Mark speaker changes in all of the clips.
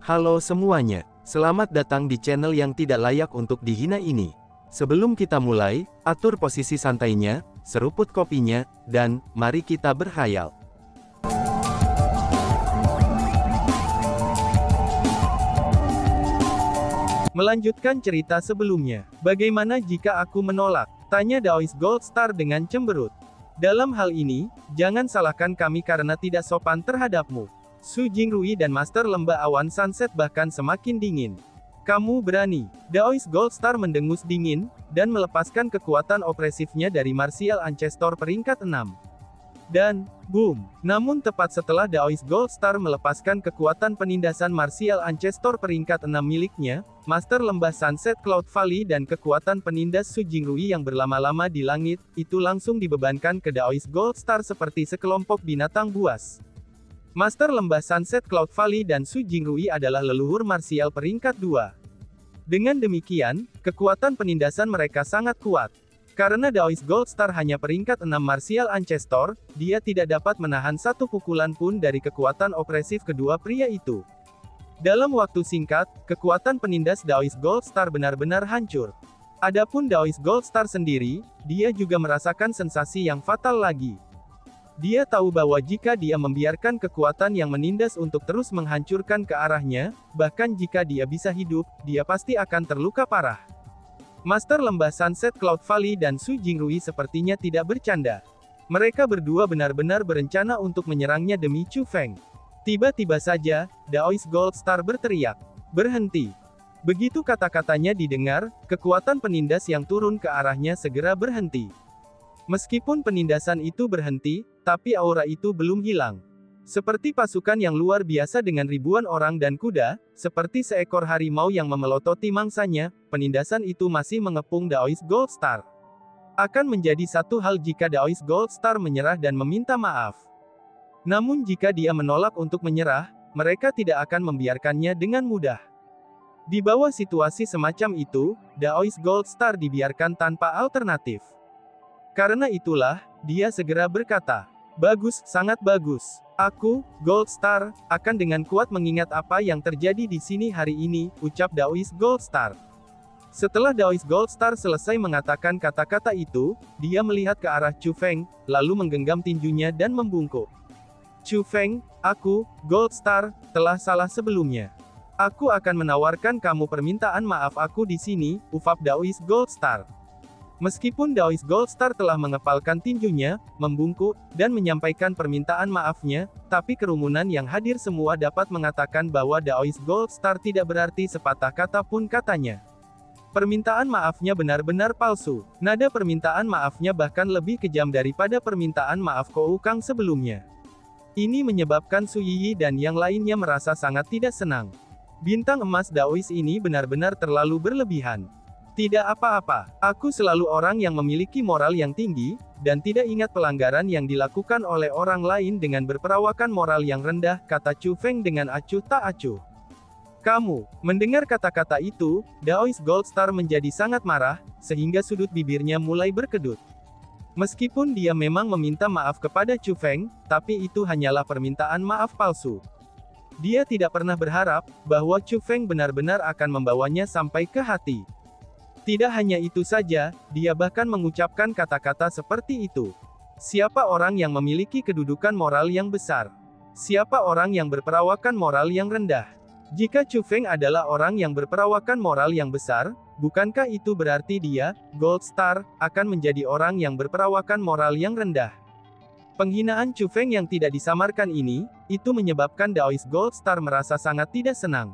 Speaker 1: Halo semuanya, selamat datang di channel yang tidak layak untuk dihina ini. Sebelum kita mulai, atur posisi santainya, seruput kopinya, dan mari kita berkhayal.
Speaker 2: Melanjutkan cerita sebelumnya, bagaimana jika aku menolak? Tanya Daois Goldstar dengan cemberut. Dalam hal ini, jangan salahkan kami karena tidak sopan terhadapmu. Su Jingrui dan Master Lembah Awan Sunset bahkan semakin dingin. Kamu berani. Daois Goldstar mendengus dingin, dan melepaskan kekuatan opresifnya dari Martial Ancestor peringkat 6. Dan, boom! Namun tepat setelah Daois Goldstar melepaskan kekuatan penindasan Martial Ancestor peringkat 6 miliknya, Master Lembah Sunset Cloud Valley dan kekuatan penindas Su Jingrui yang berlama-lama di langit, itu langsung dibebankan ke Daois Goldstar seperti sekelompok binatang buas. Master Lembah Sunset Cloud Valley dan Su Jingrui adalah leluhur marsial peringkat 2. Dengan demikian, kekuatan penindasan mereka sangat kuat. Karena Daois Goldstar hanya peringkat 6 marsial ancestor, dia tidak dapat menahan satu pukulan pun dari kekuatan opresif kedua pria itu. Dalam waktu singkat, kekuatan penindas Daois Goldstar benar-benar hancur. Adapun Daois Goldstar sendiri, dia juga merasakan sensasi yang fatal lagi. Dia tahu bahwa jika dia membiarkan kekuatan yang menindas untuk terus menghancurkan ke arahnya, bahkan jika dia bisa hidup, dia pasti akan terluka parah. Master Lembah Sunset Cloud Valley dan Su Jingrui sepertinya tidak bercanda. Mereka berdua benar-benar berencana untuk menyerangnya demi Chu Feng. Tiba-tiba saja, Daois Goldstar berteriak, "Berhenti!" Begitu kata-katanya didengar, kekuatan penindas yang turun ke arahnya segera berhenti. Meskipun penindasan itu berhenti, tapi aura itu belum hilang. Seperti pasukan yang luar biasa dengan ribuan orang dan kuda, seperti seekor harimau yang memelototi mangsanya, penindasan itu masih mengepung Daois Goldstar. Akan menjadi satu hal jika Daois Goldstar menyerah dan meminta maaf. Namun jika dia menolak untuk menyerah, mereka tidak akan membiarkannya dengan mudah. Di bawah situasi semacam itu, Daois Goldstar dibiarkan tanpa alternatif. Karena itulah, dia segera berkata, "Bagus, sangat bagus. Aku, Goldstar, akan dengan kuat mengingat apa yang terjadi di sini hari ini," ucap Daois Goldstar. Setelah Daois Goldstar selesai mengatakan kata-kata itu, dia melihat ke arah Chu Feng, lalu menggenggam tinjunya dan membungkuk. "Chu Feng, aku, Goldstar, telah salah sebelumnya. Aku akan menawarkan kamu permintaan maaf aku di sini," ufap Daois Goldstar. Meskipun Daois Goldstar telah mengepalkan tinjunya, membungkuk, dan menyampaikan permintaan maafnya, tapi kerumunan yang hadir semua dapat mengatakan bahwa Daois Goldstar tidak berarti sepatah kata pun katanya. Permintaan maafnya benar-benar palsu. Nada permintaan maafnya bahkan lebih kejam daripada permintaan maaf Kou Kang sebelumnya. Ini menyebabkan Su Yiyi dan yang lainnya merasa sangat tidak senang. Bintang emas Daois ini benar-benar terlalu berlebihan. "Tidak apa-apa, aku selalu orang yang memiliki moral yang tinggi, dan tidak ingat pelanggaran yang dilakukan oleh orang lain dengan berperawakan moral yang rendah," kata Chu Feng dengan acuh tak acuh. "Kamu," mendengar kata-kata itu, Daois Goldstar menjadi sangat marah, sehingga sudut bibirnya mulai berkedut. Meskipun dia memang meminta maaf kepada Chu Feng, tapi itu hanyalah permintaan maaf palsu. Dia tidak pernah berharap bahwa Chu Feng benar-benar akan membawanya sampai ke hati. Tidak hanya itu saja, dia bahkan mengucapkan kata-kata seperti itu. "Siapa orang yang memiliki kedudukan moral yang besar? Siapa orang yang berperawakan moral yang rendah?" Jika Chu Feng adalah orang yang berperawakan moral yang besar, bukankah itu berarti dia, Goldstar, akan menjadi orang yang berperawakan moral yang rendah? Penghinaan Chu Feng yang tidak disamarkan ini, itu menyebabkan Daois Goldstar merasa sangat tidak senang.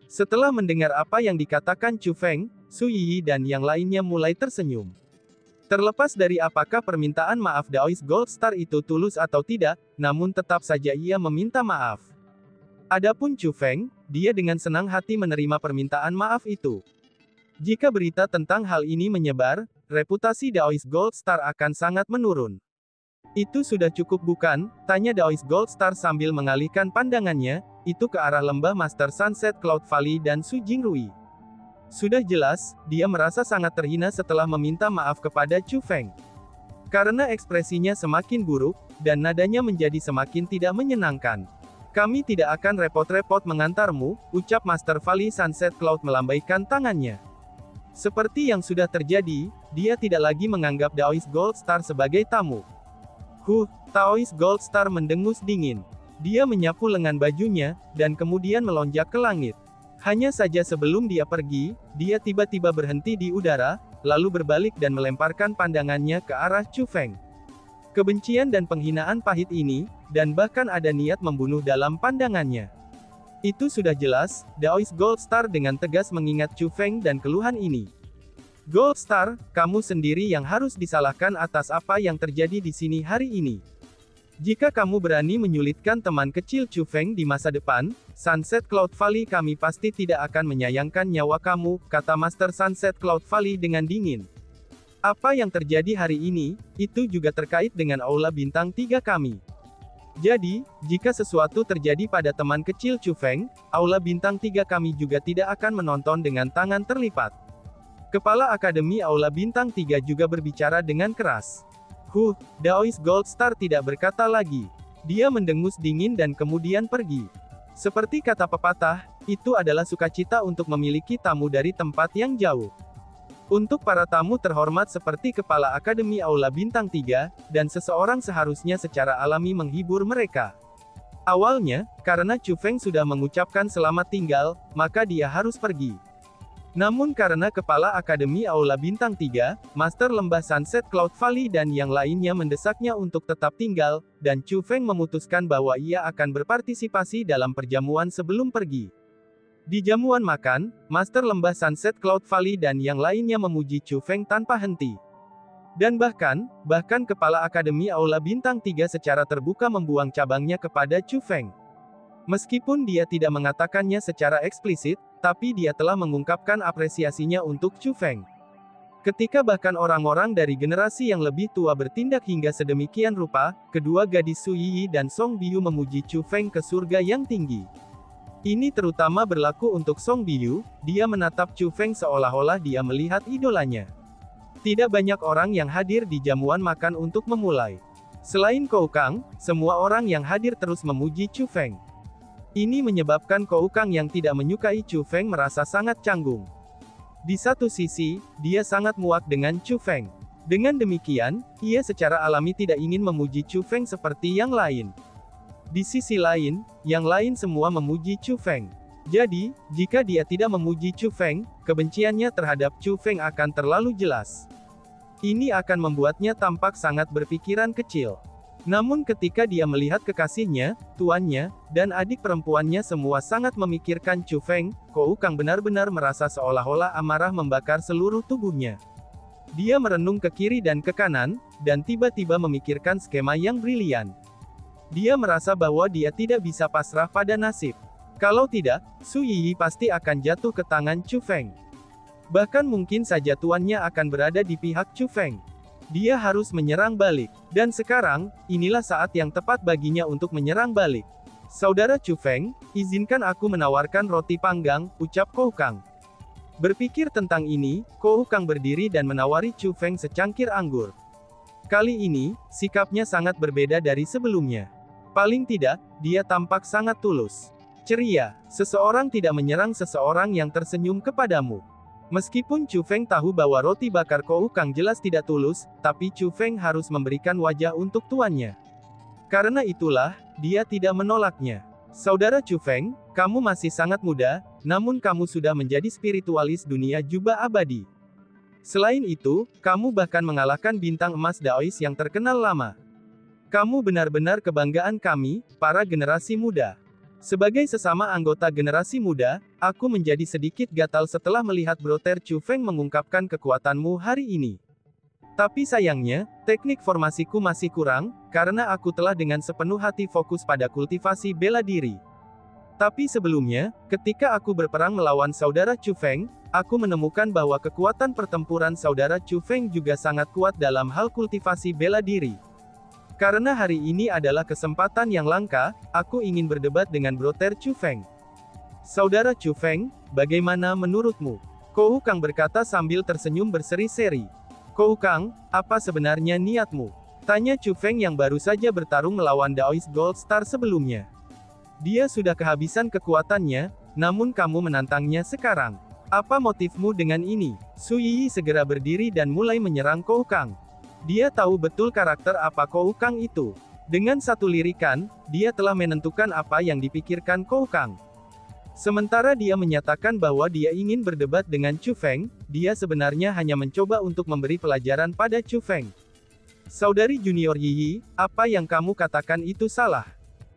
Speaker 2: Setelah mendengar apa yang dikatakan Chu Feng, Su Yiyi dan yang lainnya mulai tersenyum. Terlepas dari apakah permintaan maaf Daois Goldstar itu tulus atau tidak, namun tetap saja ia meminta maaf. Adapun Chu Feng, dia dengan senang hati menerima permintaan maaf itu. Jika berita tentang hal ini menyebar, reputasi Daois Goldstar akan sangat menurun. "Itu sudah cukup bukan?" tanya Daois Goldstar sambil mengalihkan pandangannya, itu ke arah lembah Master Sunset Cloud Valley dan Su Jingrui. Sudah jelas, dia merasa sangat terhina setelah meminta maaf kepada Chu Feng. Karena ekspresinya semakin buruk, dan nadanya menjadi semakin tidak menyenangkan. Kami tidak akan repot-repot mengantarmu, ucap Master Valley Sunset Cloud melambaikan tangannya. Seperti yang sudah terjadi, dia tidak lagi menganggap Daoist Gold Star sebagai tamu. Taoist Gold Star mendengus dingin. Dia menyapu lengan bajunya, dan kemudian melonjak ke langit. Hanya saja sebelum dia pergi, dia tiba-tiba berhenti di udara, lalu berbalik dan melemparkan pandangannya ke arah Chu Feng. Kebencian dan penghinaan pahit ini, dan bahkan ada niat membunuh dalam pandangannya. Itu sudah jelas, Daoist Gold Star dengan tegas mengingat Chu Feng dan keluhan ini. Gold Star, kamu sendiri yang harus disalahkan atas apa yang terjadi di sini hari ini. Jika kamu berani menyulitkan teman kecil Chu Feng di masa depan, Sunset Cloud Valley kami pasti tidak akan menyayangkan nyawa kamu, kata Master Sunset Cloud Valley dengan dingin. Apa yang terjadi hari ini, itu juga terkait dengan Aula Bintang 3 kami. Jadi, jika sesuatu terjadi pada teman kecil Chu Feng, Aula Bintang 3 kami juga tidak akan menonton dengan tangan terlipat. Kepala Akademi Aula Bintang 3 juga berbicara dengan keras. Daoist Gold Star tidak berkata lagi. Dia mendengus dingin dan kemudian pergi. Seperti kata pepatah, itu adalah sukacita untuk memiliki tamu dari tempat yang jauh. Untuk para tamu terhormat seperti Kepala Akademi Aula Bintang 3, dan seseorang seharusnya secara alami menghibur mereka. Awalnya, karena Chu Feng sudah mengucapkan selamat tinggal, maka dia harus pergi. Namun karena Kepala Akademi Aula Bintang 3, Master Lembah Sunset Cloud Valley dan yang lainnya mendesaknya untuk tetap tinggal, dan Chu Feng memutuskan bahwa ia akan berpartisipasi dalam perjamuan sebelum pergi. Di jamuan makan, Master Lembah Sunset Cloud Valley dan yang lainnya memuji Chu Feng tanpa henti. Dan bahkan Kepala Akademi Aula Bintang 3 secara terbuka membuang cabangnya kepada Chu Feng. Meskipun dia tidak mengatakannya secara eksplisit, tapi dia telah mengungkapkan apresiasinya untuk Chu Feng. Ketika bahkan orang-orang dari generasi yang lebih tua bertindak hingga sedemikian rupa, kedua gadis Su Yiyi dan Song Biyu memuji Chu Feng ke surga yang tinggi. Ini terutama berlaku untuk Song Biyu, dia menatap Chu Feng seolah-olah dia melihat idolanya. Tidak banyak orang yang hadir di jamuan makan untuk memulai. Selain Kou Kang, semua orang yang hadir terus memuji Chu Feng. Ini menyebabkan Kou Kang yang tidak menyukai Chu Feng merasa sangat canggung. Di satu sisi, dia sangat muak dengan Chu Feng. Dengan demikian, ia secara alami tidak ingin memuji Chu Feng seperti yang lain. Di sisi lain, yang lain semua memuji Chu Feng. Jadi, jika dia tidak memuji Chu Feng, kebenciannya terhadap Chu Feng akan terlalu jelas. Ini akan membuatnya tampak sangat berpikiran kecil. Namun ketika dia melihat kekasihnya, tuannya, dan adik perempuannya semua sangat memikirkan Chu Feng, Kou Kang benar-benar merasa seolah-olah amarah membakar seluruh tubuhnya. Dia merenung ke kiri dan ke kanan, dan tiba-tiba memikirkan skema yang brilian. Dia merasa bahwa dia tidak bisa pasrah pada nasib. Kalau tidak, Su Yiyi pasti akan jatuh ke tangan Chu Feng. Bahkan mungkin saja tuannya akan berada di pihak Chu Feng. Dia harus menyerang balik. Dan sekarang, inilah saat yang tepat baginya untuk menyerang balik. Saudara Chu Feng, izinkan aku menawarkan roti panggang, ucap Kou Kang. Berpikir tentang ini, Kou Kang berdiri dan menawari Chu Feng secangkir anggur. Kali ini, sikapnya sangat berbeda dari sebelumnya. Paling tidak, dia tampak sangat tulus. Ceria, seseorang tidak menyerang seseorang yang tersenyum kepadamu. Meskipun Chu Feng tahu bahwa roti bakar Kou Kang jelas tidak tulus, tapi Chu Feng harus memberikan wajah untuk tuannya. Karena itulah, dia tidak menolaknya. Saudara Chu Feng, kamu masih sangat muda, namun kamu sudah menjadi spiritualis dunia jubah abadi. Selain itu, kamu bahkan mengalahkan bintang emas Daoist yang terkenal lama. Kamu benar-benar kebanggaan kami, para generasi muda. Sebagai sesama anggota generasi muda, aku menjadi sedikit gatal setelah melihat Brother Chu Feng mengungkapkan kekuatanmu hari ini. Tapi sayangnya, teknik formasiku masih kurang, karena aku telah dengan sepenuh hati fokus pada kultivasi bela diri. Tapi sebelumnya, ketika aku berperang melawan saudara Chu Feng, aku menemukan bahwa kekuatan pertempuran saudara Chu Feng juga sangat kuat dalam hal kultivasi bela diri. Karena hari ini adalah kesempatan yang langka, aku ingin berdebat dengan Brother Chu Feng. Saudara Chu Feng, bagaimana menurutmu? Kou Kang berkata sambil tersenyum berseri-seri. Kou Kang, apa sebenarnya niatmu? Tanya Chu Feng yang baru saja bertarung melawan Daoist Gold Star sebelumnya. Dia sudah kehabisan kekuatannya, namun kamu menantangnya sekarang. Apa motifmu dengan ini? Su Yiyi segera berdiri dan mulai menyerang Kou Kang. Dia tahu betul karakter apa Kou Kang itu. Dengan satu lirikan, dia telah menentukan apa yang dipikirkan Kou Kang. Sementara dia menyatakan bahwa dia ingin berdebat dengan Chu Feng, dia sebenarnya hanya mencoba untuk memberi pelajaran pada Chu Feng. Saudari junior Yiyi, apa yang kamu katakan itu salah.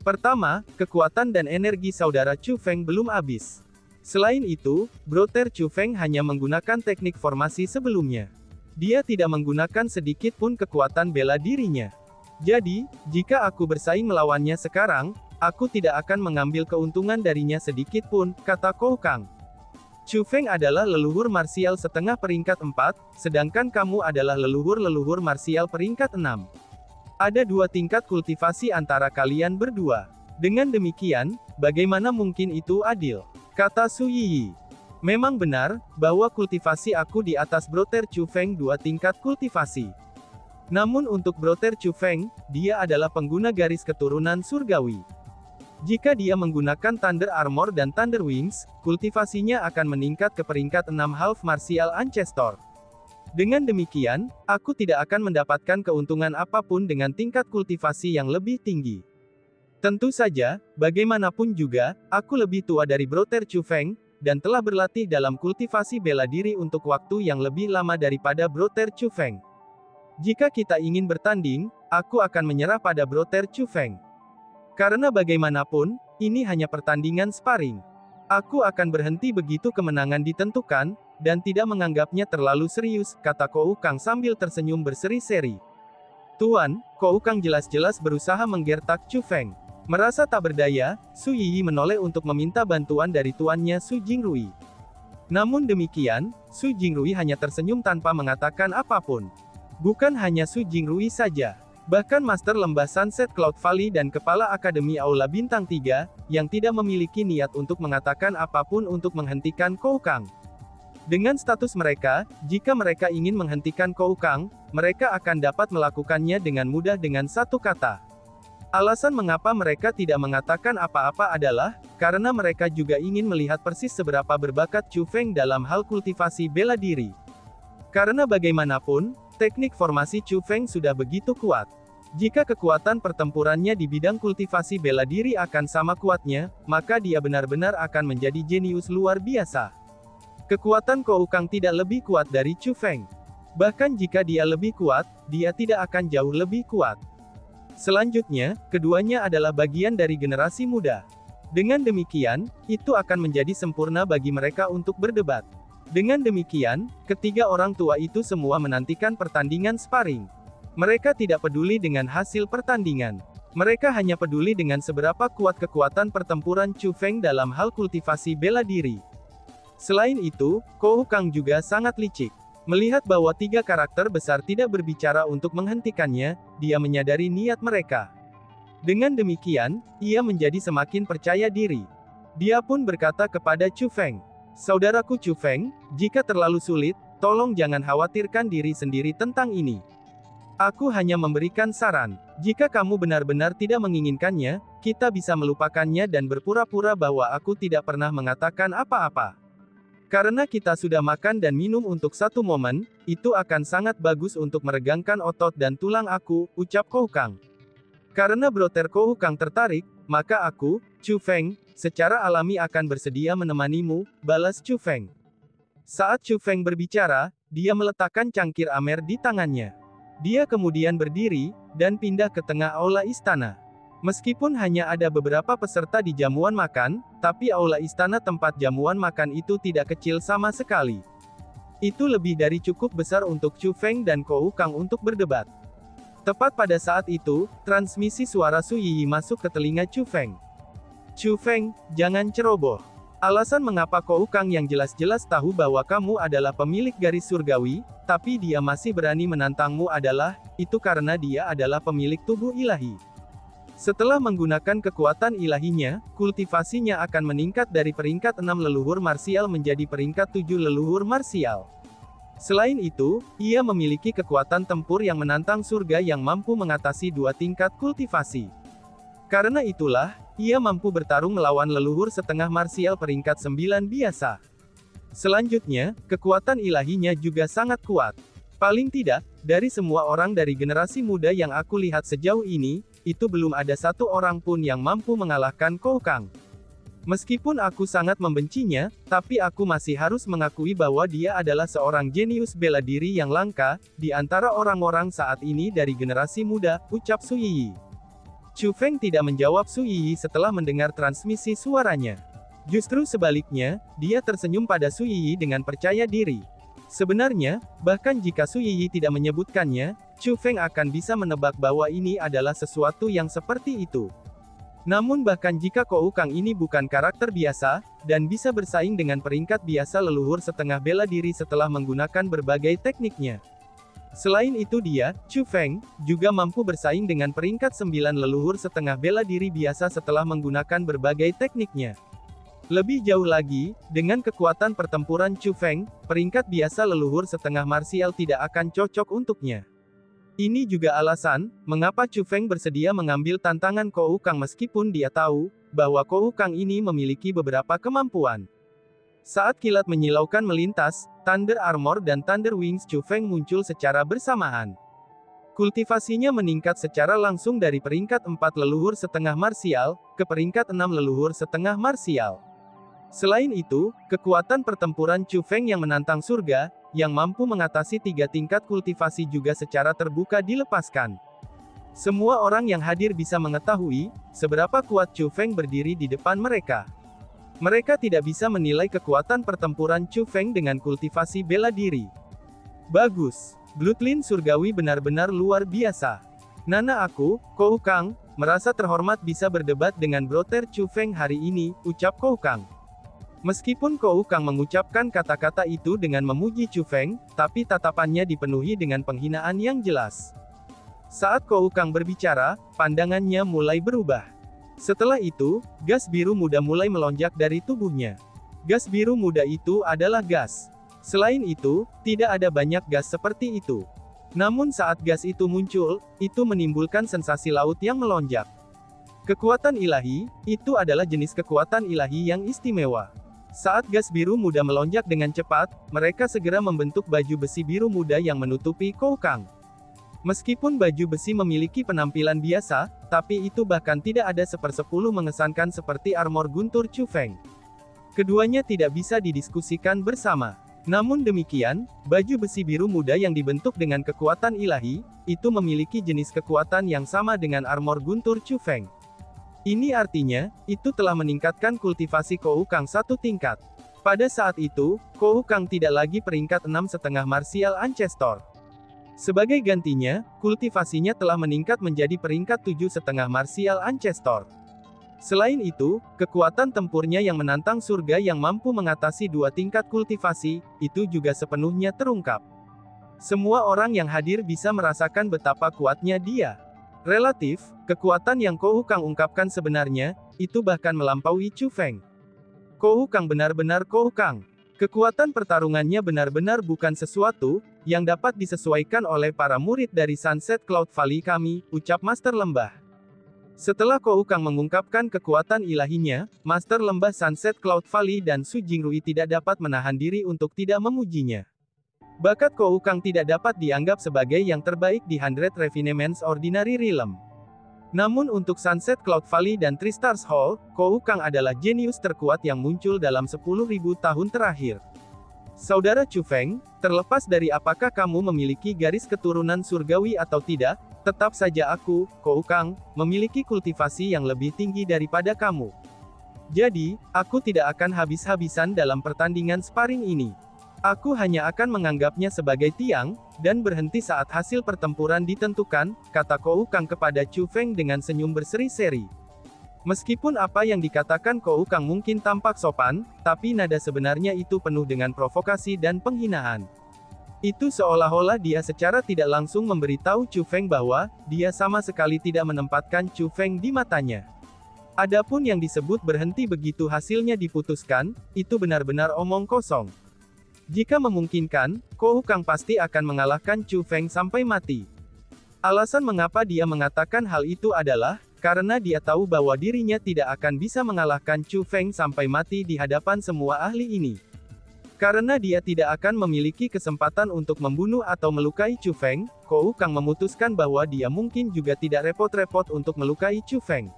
Speaker 2: Pertama, kekuatan dan energi saudara Chu Feng belum habis. Selain itu, Brother Chu Feng hanya menggunakan teknik formasi sebelumnya. Dia tidak menggunakan sedikit pun kekuatan bela dirinya. Jadi, jika aku bersaing melawannya sekarang, aku tidak akan mengambil keuntungan darinya sedikit pun, kata Kou Kang. Chu Feng adalah leluhur marsial setengah peringkat 4, sedangkan kamu adalah leluhur-leluhur marsial peringkat 6. Ada 2 tingkat kultivasi antara kalian berdua. Dengan demikian, bagaimana mungkin itu adil? Kata Su Yiyi. Memang benar, bahwa kultivasi aku di atas Brother Chu Feng 2 tingkat kultivasi. Namun untuk Brother Chu Feng, dia adalah pengguna garis keturunan surgawi. Jika dia menggunakan Thunder Armor dan Thunder Wings, kultivasinya akan meningkat ke peringkat 6 Half Martial Ancestor. Dengan demikian, aku tidak akan mendapatkan keuntungan apapun dengan tingkat kultivasi yang lebih tinggi. Tentu saja, bagaimanapun juga, aku lebih tua dari Brother Chu Feng, dan telah berlatih dalam kultivasi bela diri untuk waktu yang lebih lama daripada Brother Chu Feng. Jika kita ingin bertanding, aku akan menyerah pada Brother Chu Feng. Karena bagaimanapun, ini hanya pertandingan sparring. Aku akan berhenti begitu kemenangan ditentukan, dan tidak menganggapnya terlalu serius, kata Kou Kang sambil tersenyum berseri-seri. Tuan, Kou Kang jelas-jelas berusaha menggertak Chu Feng. Merasa tak berdaya, Su Yiyi menoleh untuk meminta bantuan dari tuannya Su Jingrui. Namun demikian, Su Jingrui hanya tersenyum tanpa mengatakan apapun. Bukan hanya Su Jingrui saja. Bahkan Master Lembah Sunset Cloud Valley dan Kepala Akademi Aula Bintang 3, yang tidak memiliki niat untuk mengatakan apapun untuk menghentikan Kou Kang. Dengan status mereka, jika mereka ingin menghentikan Kou Kang, mereka akan dapat melakukannya dengan mudah dengan satu kata. Alasan mengapa mereka tidak mengatakan apa-apa adalah, karena mereka juga ingin melihat persis seberapa berbakat Chu Feng dalam hal kultivasi bela diri. Karena bagaimanapun, teknik formasi Chu Feng sudah begitu kuat. Jika kekuatan pertempurannya di bidang kultivasi bela diri akan sama kuatnya, maka dia benar-benar akan menjadi jenius luar biasa. Kekuatan Kou Kang tidak lebih kuat dari Chu Feng. Bahkan jika dia lebih kuat, dia tidak akan jauh lebih kuat. Selanjutnya, keduanya adalah bagian dari generasi muda. Dengan demikian, itu akan menjadi sempurna bagi mereka untuk berdebat. Dengan demikian, ketiga orang tua itu semua menantikan pertandingan sparring. Mereka tidak peduli dengan hasil pertandingan. Mereka hanya peduli dengan seberapa kuat kekuatan pertempuran Chu Feng dalam hal kultivasi bela diri. Selain itu, Kou Kang juga sangat licik. Melihat bahwa 3 karakter besar tidak berbicara untuk menghentikannya, dia menyadari niat mereka. Dengan demikian, ia menjadi semakin percaya diri. Dia pun berkata kepada Chu Feng, "Saudaraku Chu Feng, jika terlalu sulit, tolong jangan khawatirkan diri sendiri tentang ini. Aku hanya memberikan saran. Jika kamu benar-benar tidak menginginkannya, kita bisa melupakannya dan berpura-pura bahwa aku tidak pernah mengatakan apa-apa. Karena kita sudah makan dan minum untuk satu momen, itu akan sangat bagus untuk meregangkan otot dan tulang aku," ucap Kou Kang. Karena Brother Kou Kang tertarik, maka aku, Chu Feng, secara alami akan bersedia menemanimu, balas Chu Feng. Saat Chu Feng berbicara, dia meletakkan cangkir amer di tangannya. Dia kemudian berdiri, dan pindah ke tengah aula istana. Meskipun hanya ada beberapa peserta di jamuan makan, tapi aula istana tempat jamuan makan itu tidak kecil sama sekali. Itu lebih dari cukup besar untuk Chu Feng dan Kou Kang untuk berdebat. Tepat pada saat itu, transmisi suara Su Yiyi masuk ke telinga Chu Feng. "Chu Feng, jangan ceroboh. Alasan mengapa Kou Kang yang jelas-jelas tahu bahwa kamu adalah pemilik garis surgawi, tapi dia masih berani menantangmu adalah, itu karena dia adalah pemilik tubuh ilahi. Setelah menggunakan kekuatan ilahinya, kultivasinya akan meningkat dari peringkat 6 leluhur marsial menjadi peringkat 7 leluhur marsial. Selain itu, ia memiliki kekuatan tempur yang menantang surga yang mampu mengatasi 2 tingkat kultivasi. Karena itulah, ia mampu bertarung melawan leluhur setengah marsial peringkat 9 biasa. Selanjutnya, kekuatan ilahinya juga sangat kuat. Paling tidak, dari semua orang dari generasi muda yang aku lihat sejauh ini, itu belum ada satu orang pun yang mampu mengalahkan Kou Kang. Meskipun aku sangat membencinya, tapi aku masih harus mengakui bahwa dia adalah seorang jenius bela diri yang langka, di antara orang-orang saat ini dari generasi muda, ucap Su Yiyi. Chu Feng tidak menjawab Su Yiyi setelah mendengar transmisi suaranya. Justru sebaliknya, dia tersenyum pada Su Yiyi dengan percaya diri. Sebenarnya, bahkan jika Su Yiyi tidak menyebutkannya, Chu Feng akan bisa menebak bahwa ini adalah sesuatu yang seperti itu. Namun bahkan jika Kou Kang ini bukan karakter biasa, dan bisa bersaing dengan peringkat biasa leluhur setengah bela diri setelah menggunakan berbagai tekniknya. Selain itu dia, Chu Feng, juga mampu bersaing dengan peringkat 9 leluhur setengah bela diri biasa setelah menggunakan berbagai tekniknya. Lebih jauh lagi, dengan kekuatan pertempuran Chu Feng, peringkat biasa leluhur setengah marsial tidak akan cocok untuknya. Ini juga alasan, mengapa Chu Feng bersedia mengambil tantangan Kou Kang meskipun dia tahu, bahwa Kou Kang ini memiliki beberapa kemampuan. Saat kilat menyilaukan melintas, Thunder Armor dan Thunder Wings Chu Feng muncul secara bersamaan. Kultivasinya meningkat secara langsung dari peringkat 4 leluhur setengah marsial, ke peringkat 6 leluhur setengah marsial. Selain itu, kekuatan pertempuran Chu Feng yang menantang surga, yang mampu mengatasi 3 tingkat kultivasi juga secara terbuka dilepaskan. Semua orang yang hadir bisa mengetahui, seberapa kuat Chu Feng berdiri di depan mereka. Mereka tidak bisa menilai kekuatan pertempuran Chu Feng dengan kultivasi bela diri. Bagus. Bloodline surgawi benar-benar luar biasa. Nana aku, Kou Kang, merasa terhormat bisa berdebat dengan Brother Chu Feng hari ini, ucap Kou Kang. Meskipun Kou Kang mengucapkan kata-kata itu dengan memuji Chu Feng, tapi tatapannya dipenuhi dengan penghinaan yang jelas. Saat Kou Kang berbicara, pandangannya mulai berubah. Setelah itu, gas biru muda mulai melonjak dari tubuhnya. Gas biru muda itu adalah gas. Selain itu, tidak ada banyak gas seperti itu. Namun saat gas itu muncul, itu menimbulkan sensasi laut yang melonjak. Kekuatan ilahi, itu adalah jenis kekuatan ilahi yang istimewa. Saat gas biru muda melonjak dengan cepat, mereka segera membentuk baju besi biru muda yang menutupi Kou Kang. Meskipun baju besi memiliki penampilan biasa, tapi itu bahkan tidak ada sepersepuluh mengesankan seperti armor guntur Chu Feng. Keduanya tidak bisa didiskusikan bersama. Namun demikian, baju besi biru muda yang dibentuk dengan kekuatan ilahi, itu memiliki jenis kekuatan yang sama dengan armor guntur Chu Feng. Ini artinya, itu telah meningkatkan kultivasi Kou Kang satu tingkat. Pada saat itu, Kou Kang tidak lagi peringkat 6,5 martial ancestor. Sebagai gantinya, kultivasinya telah meningkat menjadi peringkat 7,5 martial ancestor. Selain itu, kekuatan tempurnya yang menantang surga yang mampu mengatasi 2 tingkat kultivasi, itu juga sepenuhnya terungkap. Semua orang yang hadir bisa merasakan betapa kuatnya dia. Relatif, kekuatan yang Kou Kang ungkapkan sebenarnya, itu bahkan melampaui Chu Feng. Kou Kang benar-benar Kou Kang. Kekuatan pertarungannya benar-benar bukan sesuatu, yang dapat disesuaikan oleh para murid dari Sunset Cloud Valley kami, ucap Master Lembah. Setelah Kou Kang mengungkapkan kekuatan ilahinya, Master Lembah Sunset Cloud Valley dan Su Jingrui tidak dapat menahan diri untuk tidak memujinya. Bakat Kou Kang tidak dapat dianggap sebagai yang terbaik di 100 Refinements Ordinary Realm. Namun untuk Sunset Cloud Valley dan Three Stars Hall, Kou Kang adalah jenius terkuat yang muncul dalam 10.000 tahun terakhir. Saudara Chu Feng, terlepas dari apakah kamu memiliki garis keturunan surgawi atau tidak, tetap saja aku, Kou Kang, memiliki kultivasi yang lebih tinggi daripada kamu. Jadi, aku tidak akan habis-habisan dalam pertandingan sparring ini. Aku hanya akan menganggapnya sebagai tiang, dan berhenti saat hasil pertempuran ditentukan, kata Kou Kang kepada Chu Feng dengan senyum berseri-seri. Meskipun apa yang dikatakan Kou Kang mungkin tampak sopan, tapi nada sebenarnya itu penuh dengan provokasi dan penghinaan. Itu seolah-olah dia secara tidak langsung memberitahu Chu Feng bahwa, dia sama sekali tidak menempatkan Chu Feng di matanya. Adapun yang disebut berhenti begitu hasilnya diputuskan, itu benar-benar omong kosong. Jika memungkinkan, Kou Kang pasti akan mengalahkan Chu Feng sampai mati. Alasan mengapa dia mengatakan hal itu adalah, karena dia tahu bahwa dirinya tidak akan bisa mengalahkan Chu Feng sampai mati di hadapan semua ahli ini. Karena dia tidak akan memiliki kesempatan untuk membunuh atau melukai Chu Feng, Kou Kang memutuskan bahwa dia mungkin juga tidak repot-repot untuk melukai Chu Feng.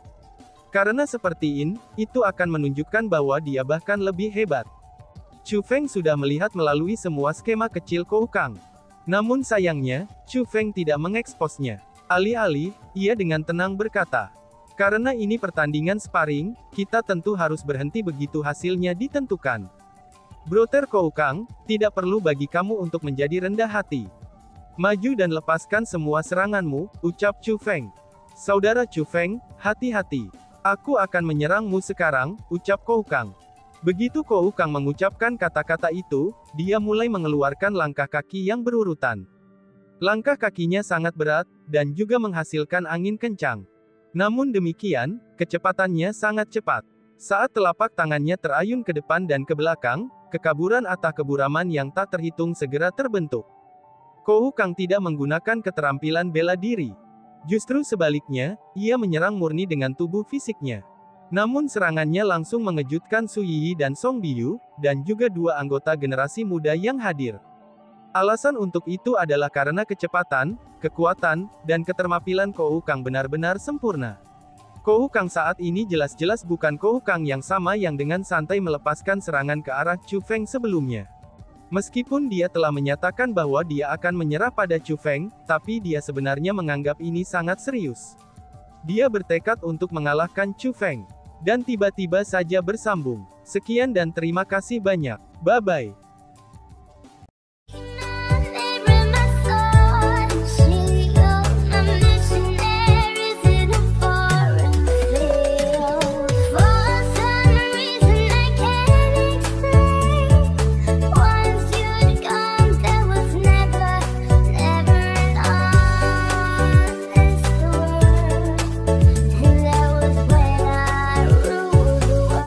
Speaker 2: Karena seperti ini, itu akan menunjukkan bahwa dia bahkan lebih hebat. Chu Feng sudah melihat melalui semua skema kecil Kou Kang. Namun sayangnya, Chu Feng tidak mengeksposnya. Alih-alih, ia dengan tenang berkata, "Karena ini pertandingan sparring, kita tentu harus berhenti begitu hasilnya ditentukan. Brother Kou Kang, tidak perlu bagi kamu untuk menjadi rendah hati. Maju dan lepaskan semua seranganmu," ucap Chu Feng. "Saudara Chu Feng, hati-hati. Aku akan menyerangmu sekarang," ucap Kou Kang. Begitu Kou Kang mengucapkan kata-kata itu, dia mulai mengeluarkan langkah kaki yang berurutan. Langkah kakinya sangat berat, dan juga menghasilkan angin kencang. Namun demikian, kecepatannya sangat cepat. Saat telapak tangannya terayun ke depan dan ke belakang, kekaburan atau keburaman yang tak terhitung segera terbentuk. Kou Kang tidak menggunakan keterampilan bela diri. Justru sebaliknya, ia menyerang murni dengan tubuh fisiknya. Namun serangannya langsung mengejutkan Su Yiyi dan Song Biyu, dan juga dua anggota generasi muda yang hadir. Alasan untuk itu adalah karena kecepatan, kekuatan, dan keterampilan Kou Kang benar-benar sempurna. Kou Kang saat ini jelas-jelas bukan Kou Kang yang sama yang dengan santai melepaskan serangan ke arah Chu Feng sebelumnya. Meskipun dia telah menyatakan bahwa dia akan menyerah pada Chu Feng, tapi dia sebenarnya menganggap ini sangat serius. Dia bertekad untuk mengalahkan Chu Feng. Dan tiba-tiba saja bersambung. Sekian dan terima kasih banyak. Bye-bye.